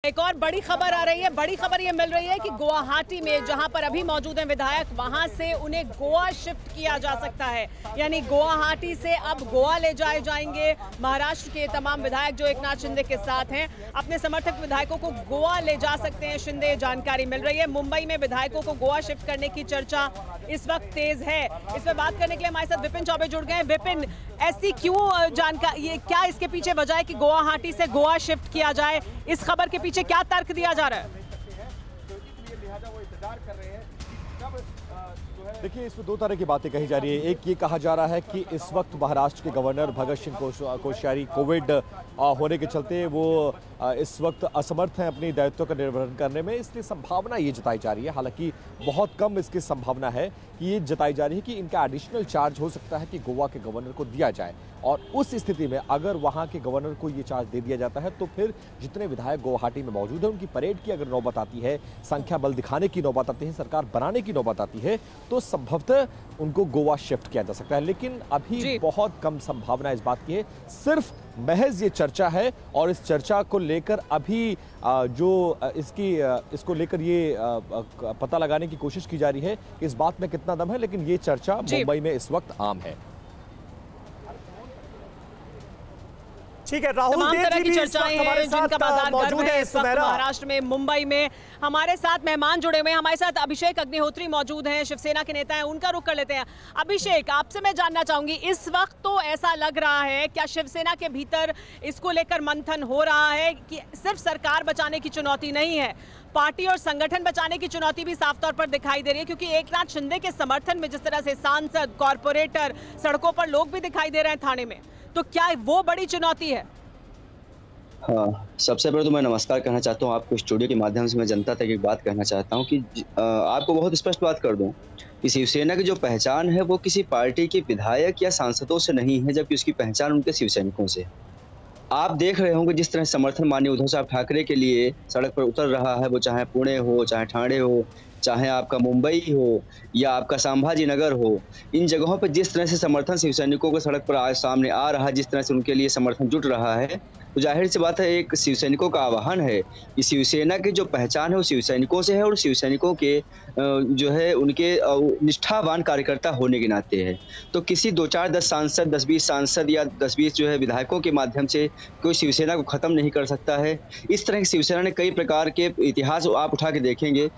एक और बड़ी खबर आ रही है। बड़ी खबर ये मिल रही है कि गुवाहाटी में जहां पर अभी मौजूद हैं विधायक, वहां से उन्हें गोवा शिफ्ट किया जा सकता है। यानी गुवाहाटी से अब गोवा ले जाए जाएंगे। महाराष्ट्र के तमाम विधायक जो एकनाथ शिंदे के साथ हैं अपने समर्थक विधायकों को गोवा ले जा सकते हैं। शिंदे जानकारी मिल रही है। मुंबई में विधायकों को गोवा शिफ्ट करने की चर्चा इस वक्त तेज है। इस पर बात करने के लिए हमारे साथ विपिन चौबे जुड़ गए। विपिन, ऐसी क्यों जानकारी, ये क्या इसके पीछे वजह है कि गुवाहाटी से गोवा शिफ्ट किया जाए? इस खबर के पीछे क्या तर्क दिया जा रहा है? देखिए, इसमें दो तरह की बातें कही जा रही है। एक ये कहा जा रहा है कि इस वक्त महाराष्ट्र के गवर्नर भगत सिंह कोश्यारी कोविड होने के चलते वो इस वक्त असमर्थ हैं अपनी दायित्व का निर्वहन करने में, इसलिए संभावना ये जताई जा रही है। हालांकि बहुत कम इसकी संभावना है कि ये जताई जा रही है कि इनका एडिशनल चार्ज हो सकता है कि गोवा के गवर्नर को दिया जाए। और उस स्थिति में अगर वहां के गवर्नर को ये चार्ज दे दिया जाता है तो फिर जितने विधायक गुवाहाटी में मौजूद हैं उनकी परेड की अगर नौबत आती है, संख्या बल दिखाने की नौबत आती है, सरकार बनाने की नौबत आती है, तो संभवतः उनको गोवा शिफ्ट किया जा सकता है। लेकिन अभी बहुत कम संभावना इस बात की है। सिर्फ महज ये चर्चा है और इस चर्चा को लेकर अभी जो इसको लेकर ये पता लगाने की कोशिश की जा रही है इस बात में कितना दम है, लेकिन ये चर्चा मुंबई में इस वक्त आम है। ठीक है, राहुल तमाम तरह की चर्चाएं हैं जिनका बाजार गर्म है इस वक्त महाराष्ट्र में, मुंबई में। हमारे साथ मेहमान जुड़े हुए हैं। हमारे साथ अभिषेक अग्निहोत्री मौजूद हैं, शिवसेना के नेता हैं, उनका रुख कर लेते हैं। अभिषेक, आपसे मैं जानना चाहूंगी, इस वक्त तो ऐसा लग रहा है, क्या शिवसेना के भीतर इसको लेकर मंथन हो रहा है कि सिर्फ सरकार बचाने की चुनौती नहीं है, पार्टी और संगठन बचाने की चुनौती भी साफ तौर पर दिखाई दे रही है? क्योंकि एकनाथ शिंदे के समर्थन में जिस तरह से सांसद, कॉर्पोरेटर, सड़कों पर लोग भी दिखाई दे रहे हैं थाने में, तो क्या वो बड़ी चुनौती है? हाँ, सबसे पहले तो मैं नमस्कार कहना चाहता हूँ आपको। स्टूडियो के माध्यम से मैं जनता तक एक बात कहना चाहता हूँ कि आपको बहुत स्पष्ट बात कर दूं कि शिवसेना की जो पहचान है वो किसी पार्टी के विधायक या सांसदों से नहीं है, जबकि उसकी पहचान उनके शिव सैनिकों से। आप देख रहे होंगे जिस तरह समर्थन माननीय उद्धव साहब ठाकरे के लिए सड़क पर उतर रहा है, वो चाहे पुणे हो, चाहे ठाणे हो, चाहे आपका मुंबई हो या आपका संभाजी नगर हो, इन जगहों पर जिस तरह से समर्थन शिव सैनिकों को सड़क पर आज सामने आ रहा है, जिस तरह से उनके लिए समर्थन जुट रहा है, तो जाहिर सी बात है एक शिव सैनिकों का आह्वान है कि शिवसेना की जो पहचान है वो शिव सैनिकों से है और शिव सैनिकों के जो है उनके निष्ठावान कार्यकर्ता होने के नाते है। तो किसी 2-4-10 सांसद, 10-20 सांसद या 10-20 जो है विधायकों के माध्यम से कोई शिवसेना को खत्म नहीं कर सकता है। इस तरह की शिवसेना ने कई प्रकार के इतिहास आप उठा के देखेंगे,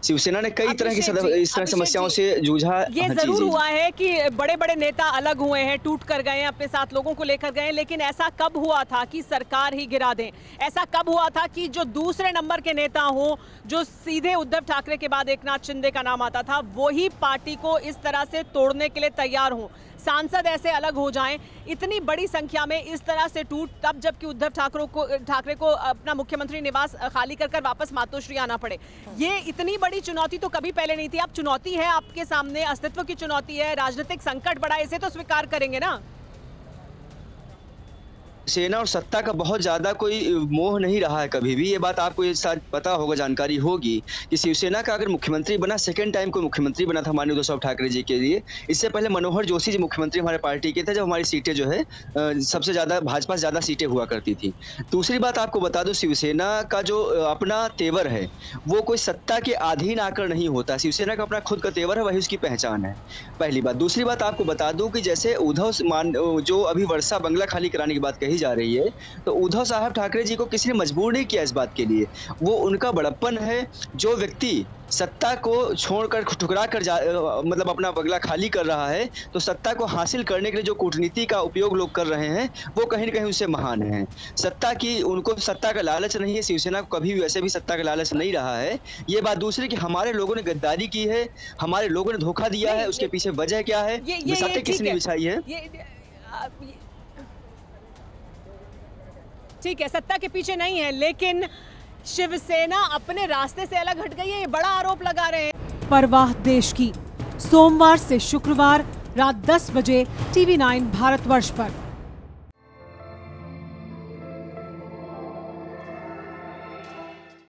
शिवसेना ने कई तरह की इस तरह समस्याओं से जूझा। ये जरूर हुआ है कि बड़े बड़े नेता अलग हुए हैं, टूट कर गए हैं, अपने साथ लोगों को लेकर गए, लेकिन ऐसा कब हुआ था कि सरकार ही गिरा दें? ऐसा कब हुआ था कि जो दूसरे नंबर के नेता हों, जो सीधे उद्धव ठाकरे के बाद एकनाथ शिंदे का नाम आता था, वही पार्टी को इस तरह से तोड़ने के लिए तैयार हों? सांसद ऐसे अलग हो जाएं, इतनी बड़ी संख्या में इस तरह से टूट, तब जबकि उद्धव ठाकरे को अपना मुख्यमंत्री निवास खाली कर वापस मातोश्री आना पड़े। ये इतनी बड़ी चुनौती तो कभी पहले नहीं थी। अब चुनौती है आपके सामने, अस्तित्व की चुनौती है, राजनीतिक संकट बड़ा, इसे तो स्वीकार करेंगे ना? सेना और सत्ता का बहुत ज्यादा कोई मोह नहीं रहा है कभी भी। ये बात आपको ये शायद पता होगा, जानकारी होगी कि शिवसेना का अगर मुख्यमंत्री बना, सेकंड टाइम कोई मुख्यमंत्री बना था माननीय उद्धव ठाकरे जी के लिए। इससे पहले मनोहर जोशी जी मुख्यमंत्री हमारे पार्टी के थे, जब हमारी सीटें जो है सबसे ज्यादा भाजपा से ज्यादा सीटें हुआ करती थी। दूसरी बात आपको बता दो, शिवसेना का जो अपना तेवर है वो कोई सत्ता के अधीन आकर नहीं होता। शिवसेना का अपना खुद का तेवर है, वही उसकी पहचान है, पहली बात। दूसरी बात आपको बता दूं कि जैसे उद्धव जो अभी वर्षा बंगला खाली कराने की बात कही जा रही है, तो उद्धव साहब ठाकरे जी को किसी ने मजबूर नहीं किया इस बात के लिए। वो उनका बड़प्पन है। जो व्यक्ति सत्ता को छोड़कर ठुकरा कर मतलब अपना बंगला खाली कर रहा है, तो सत्ता को हासिल करने के लिए जो कूटनीति का उपयोग लोग कर रहे हैं वो कहीं न कहीं उससे महान है। उनको सत्ता का लालच नहीं है, शिवसेना को कभी भी वैसे भी सत्ता का लालच नहीं रहा है। ये बात दूसरी कि हमारे लोगों ने गद्दारी की है, हमारे लोगों ने धोखा दिया है, उसके पीछे वजह क्या है, सत्ता किसने बिछाई है? ठीक है, सत्ता के पीछे नहीं है, लेकिन शिवसेना अपने रास्ते से अलग हट गई है, ये बड़ा आरोप लगा रहे हैं। परवाह देश की, सोमवार से शुक्रवार रात 10 बजे TV9 भारतवर्ष पर।